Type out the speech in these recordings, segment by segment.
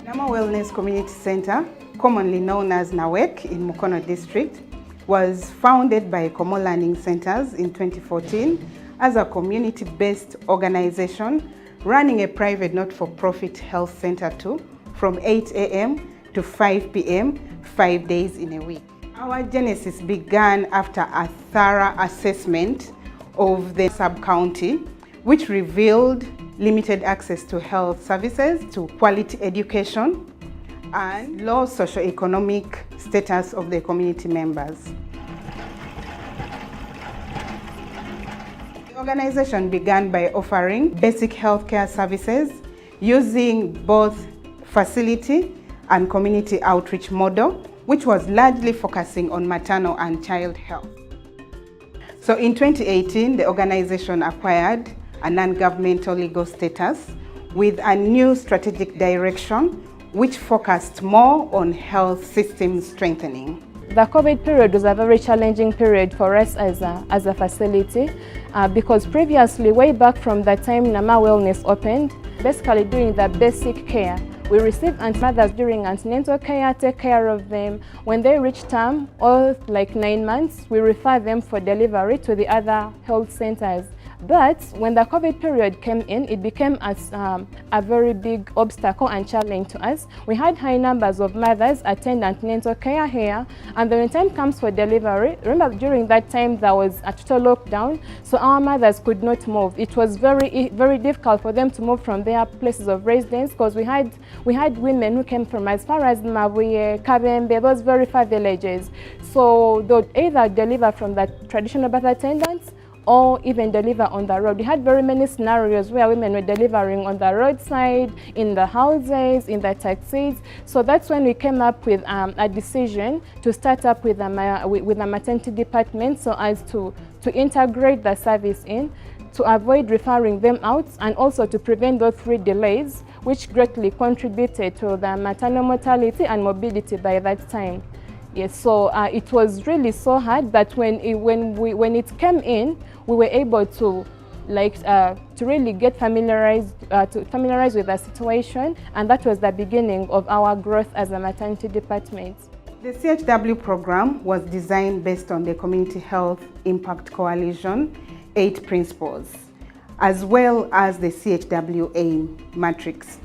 Nama Wellness Community Center, commonly known as NAWEC in Mukono District, was founded by Como Learning Centers in 2014 as a community-based organization running a private not-for-profit health center too, from 8 a.m. to 5 p.m., 5 days in a week. Our genesis began after a thorough assessment of the sub-county, which revealed limited access to health services, to quality education, and low socioeconomic status of the community members. The organization began by offering basic healthcare services using both facility and community outreach model, which was largely focusing on maternal and child health. So in 2018, the organization acquired a non-governmental legal status with a new strategic direction which focused more on health system strengthening. The COVID period was a very challenging period for us as a facility because previously, way back from the time Nama Wellness opened, basically doing the basic care. We receive mothers during antenatal care, take care of them. When they reach term, or like 9 months, we refer them for delivery to the other health centers. But when the COVID period came in, it became a very big obstacle and challenge to us. We had high numbers of mothers attend antenatal care here, and then when time comes for delivery, remember during that time there was a total lockdown, so our mothers could not move. It was very difficult for them to move from their places of residence because we had women who came from as far as Mabuye, Kabembe, those very far villages. So they would either deliver from the traditional birth attendants or even deliver on the road. We had very many scenarios where women were delivering on the roadside, in the houses, in the taxis. So that's when we came up with a decision to start up with a maternity department so as to integrate the service in, to avoid referring them out, and also to prevent those 3 delays, which greatly contributed to the maternal mortality and morbidity by that time. Yes, so it was really so hard that when it came in, we were able to really get familiarized with the situation, and that was the beginning of our growth as a maternity department. The CHW program was designed based on the Community Health Impact Coalition 8 principles, as well as the CHW aim matrix.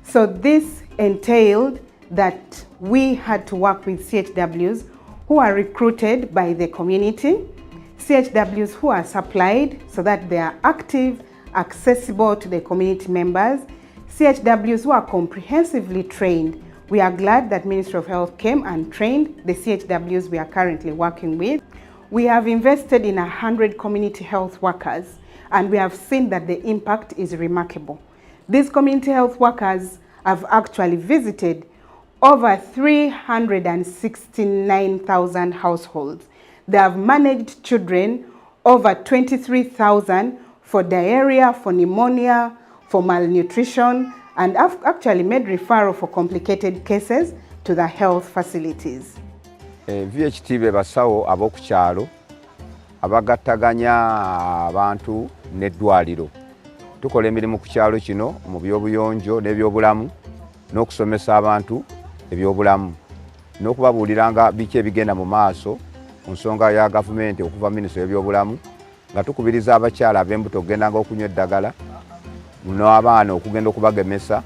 So this entailed that we had to work with CHWs who are recruited by the community, CHWs who are supplied so that they are active, accessible to the community members, CHWs who are comprehensively trained. We are glad that Ministry of Health came and trained the CHWs we are currently working with. We have invested in 100 community health workers, and we have seen that the impact is remarkable. These community health workers have actually visited over 369,000 households. They have managed children over 23,000 for diarrhea, for pneumonia, for malnutrition, and have actually made referral for complicated cases to the health facilities. VHT bebasawo abokukyalo abagattaganya abantu n'eddwaliro. Tukola emirimu ku kyalo kino mu byobuyonjo n'ebyobulamu n'okusomesa abantu ebyobulamu n'okubabuuliranga biki ebigenda mu maaso ku nsonga ya gavumenti okuva minisitule y'ebyobulamu nga tukubiriza abakyala ab'embuto okugendanga okunywa eddagala n'abaana okugenda okubagemesa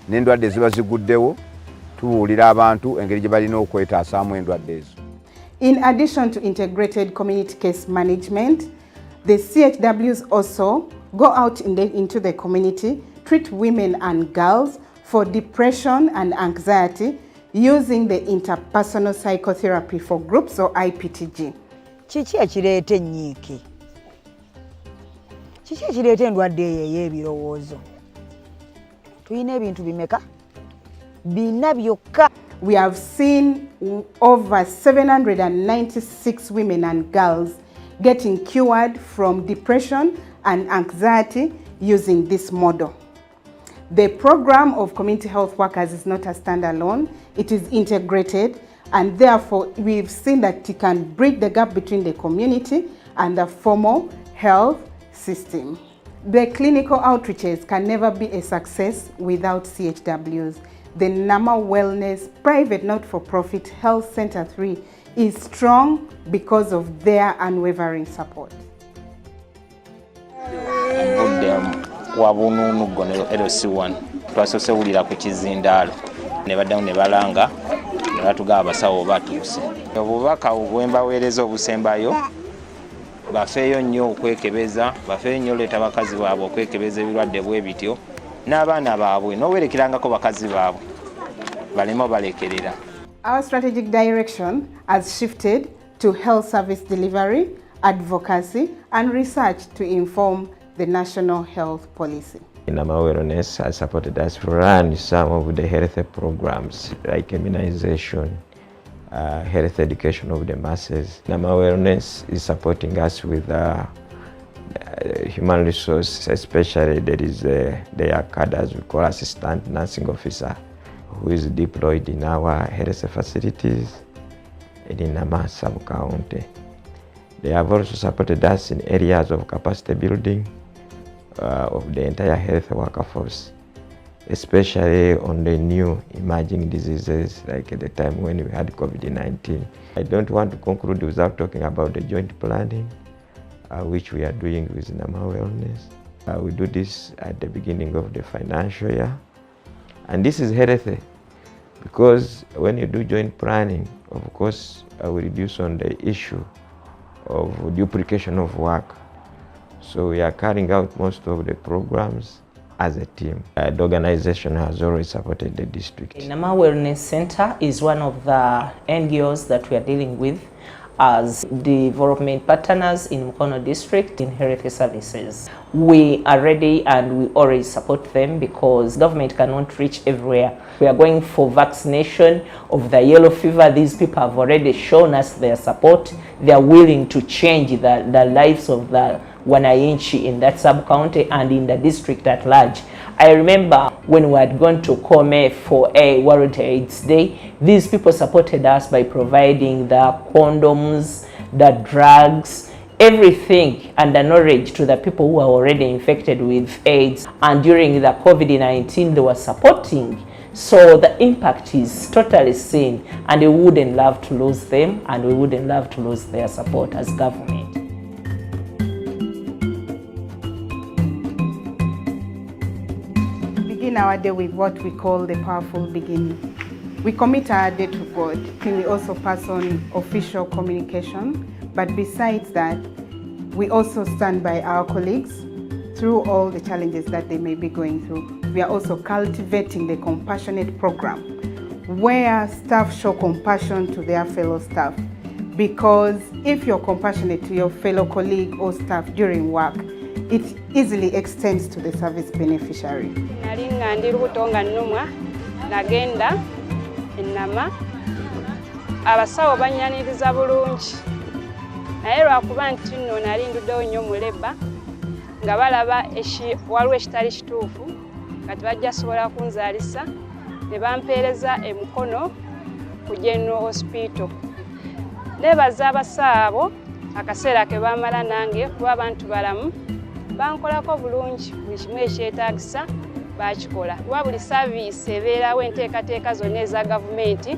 n'endwadde ziba ziguddewo tubuulira abantu engeri gye balina okwetaasaamu endwadde ezo. In addition to integrated community case management, the CHWs also go out into the community, treat women and girls for depression and anxiety using the interpersonal psychotherapy for groups or IPTG. Kiki ekireeta ennyiike? Kiki ekireeta endwadde eyo ey'ebirowoozo? Tuyina ebintu bimeka? Bina byokka. We have seen over 796 women and girls getting cured from depression and anxiety using this model. The program of community health workers is not a standalone, it is integrated, and therefore we've seen that it can bridge the gap between the community and the formal health system. The clinical outreaches can never be a success without CHWs. The Nama Wellness Private Not-for-Profit Health Center 3 is strong because of their unwavering support. Wabununu gonero LC1 twasose wulira ku kizindaalo ne baddamu ne balanga ne batugaba abasawo batuuse. Obubaka obwembaweereza obusembayo bafeeyo nnyo okwekebeza, bafeeyo nnyo leeta bakazi baabwe okwekebeza ebirwadde bwe bityo n'abaana baabwe n'owerekerangako bakazi baabwe baleme balekerera. Our strategic direction has shifted to health service delivery, advocacy and research to inform the national health policy. Nama Wellness has supported us to run some of the health programs like immunization, health education of the masses. Nama Wellness is supporting us with human resource, especially there is their cadres we call assistant nursing officer who is deployed in our health facilities in Nama sub-county. They have also supported us in areas of capacity building of the entire health workforce, especially on the new emerging diseases like at the time when we had COVID-19. I don't want to conclude without talking about the joint planning, which we are doing with Nama Wellness. We do this at the beginning of the financial year. And this is healthy because when you do joint planning, of course, we reduce on the issue of duplication of work. So we are carrying out most of the programs as a team. The organization has always supported the district. The Nama Wellness Center is one of the NGOs that we are dealing with as development partners in Mukono District in health services. We are ready and we always support them because government cannot reach everywhere. We are going for vaccination of the yellow fever. These people have already shown us their support. They are willing to change the lives of the wananchi in that sub-county and in the district at large. I remember when we had gone to Kome for a World AIDS Day, these people supported us by providing the condoms, the drugs, everything and the knowledge to the people who are already infected with AIDS. And during the COVID-19, they were supporting. So the impact is totally seen and we wouldn't love to lose them and we wouldn't love to lose their support as government. Our day with what we call the powerful beginning. We commit our day to God. We also pass on official communication, but besides that, we also stand by our colleagues through all the challenges that they may be going through. We are also cultivating the compassionate program where staff show compassion to their fellow staff, because if you're compassionate to your fellow colleague or staff during work, it easily extends to the service beneficiary. Nalinga ndi lubutonga nnumwa nagenda Nama abasawo banyaniriza bulungi naye lwakuba nti nno nali nduddewo nnyo muleba nga balaba waliwo ekitali kituufu kati bajja sobola kunzaalisa ne bampeereza e Mukono ku General Hospital. Neebaza abasawo akaseera ke bamala nange kuba abantu balamu bankolako bulungi buli kimu ekyetaagisa bakikola. Kuba buli saviisi ebeerawo enteekateeka zonna eza gavumenti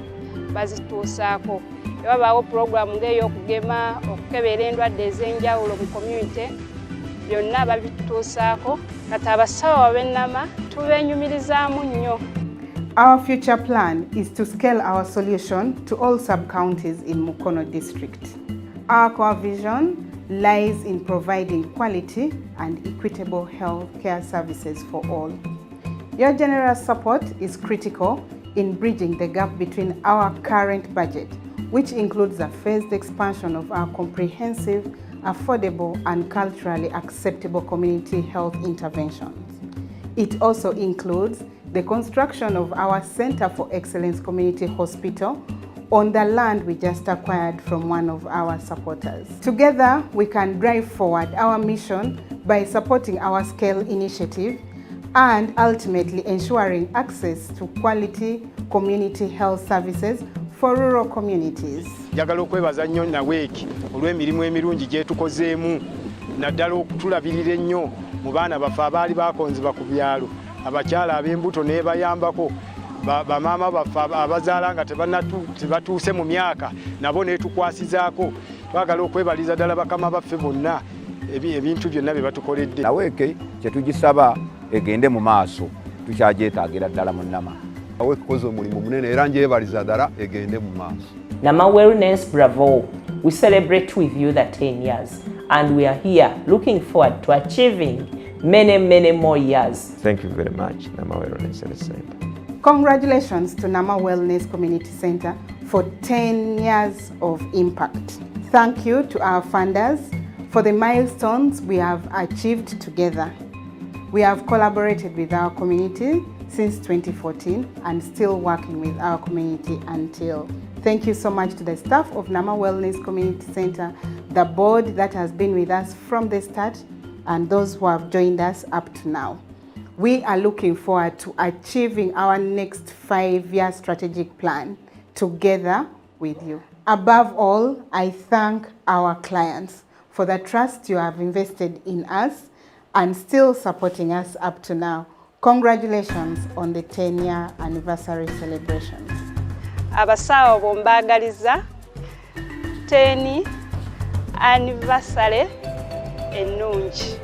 bazituusaako. Wabaawo puroguramu ng'ey'okugema, okukebera endwadde ez'enjawulo mu community, byonna babituusaako. Kati abasawo ab'Ennama tubeenyumirizaamu nnyo. Our future plan is to scale our solution to all sub-counties in Mukono District. Our core vision lies in providing quality and equitable health care services for all. Your generous support is critical in bridging the gap between our current budget, which includes a phased expansion of our comprehensive, affordable and culturally acceptable community health interventions. It also includes the construction of our Center for Excellence Community Hospital on the land we just acquired from one of our supporters. Together, we can drive forward our mission by supporting our SCALE initiative and ultimately ensuring access to quality community health services for rural communities. Njagala okwebaza nnyo Naweeki olw'emirimu emirungi gye tukozeemu naddala okutulabirira ennyo mu baana baffe abaali bakonziba ku byalo abakyala ab'embuto nebayambako bamaama baffe abazaala nga tebatuuse mu myaka nabo netukwasizaako twagala okwebaliza ddala bakama baffe bonna ebintu byonna bye batukoledde. Naweeke kyetugisaba egende mu maaso tukyagyetaagira ddala mu Nama. Naweeke koze omulimu munene era ngyebaliza ddala egende mu maaso. Nama Wellness, bravo! We celebrate with you the 10 years and we are here looking forward to achieving many more years. Thank you very much, Nama Wellness Center. Congratulations to Nama Wellness Community Center for 10 years of impact. Thank you to our funders for the milestones we have achieved together. We have collaborated with our community since 2014 and still working with our community until. Thank you so much to the staff of Nama Wellness Community Center, the board that has been with us from the start, and those who have joined us up to now. We are looking forward to achieving our next 5-year strategic plan together with you. Above all, I thank our clients for the trust you have invested in us and still supporting us up to now. Congratulations on the 10-year anniversary celebrations. Abasawo bombagaliza 10 anniversary ennungi.